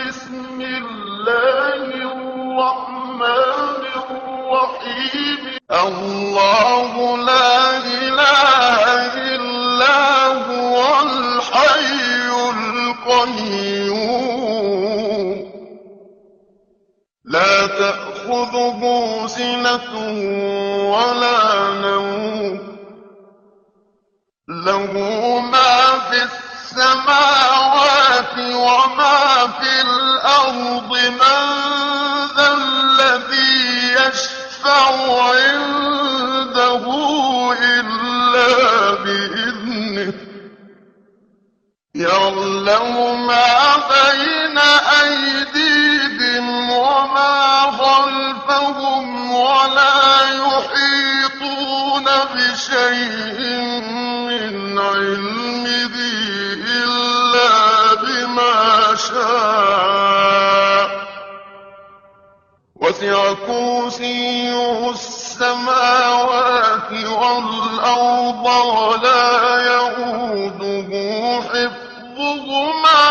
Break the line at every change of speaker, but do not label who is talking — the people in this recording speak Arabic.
بسم الله الرحمن الرحيم الله لا إله إلا هو الحي القيوم لا تأخذه سنة ولا نوم له ما في السماوات وما في الأرض من ذا الذي يشفع عنده إلا بإذنه يعلم ما بين أيديهم وما خلفهم ولا يحيطون بشيء من علمه إلا بما شاء وسع كرسيه السماوات والأرض ولا يئوده حفظهما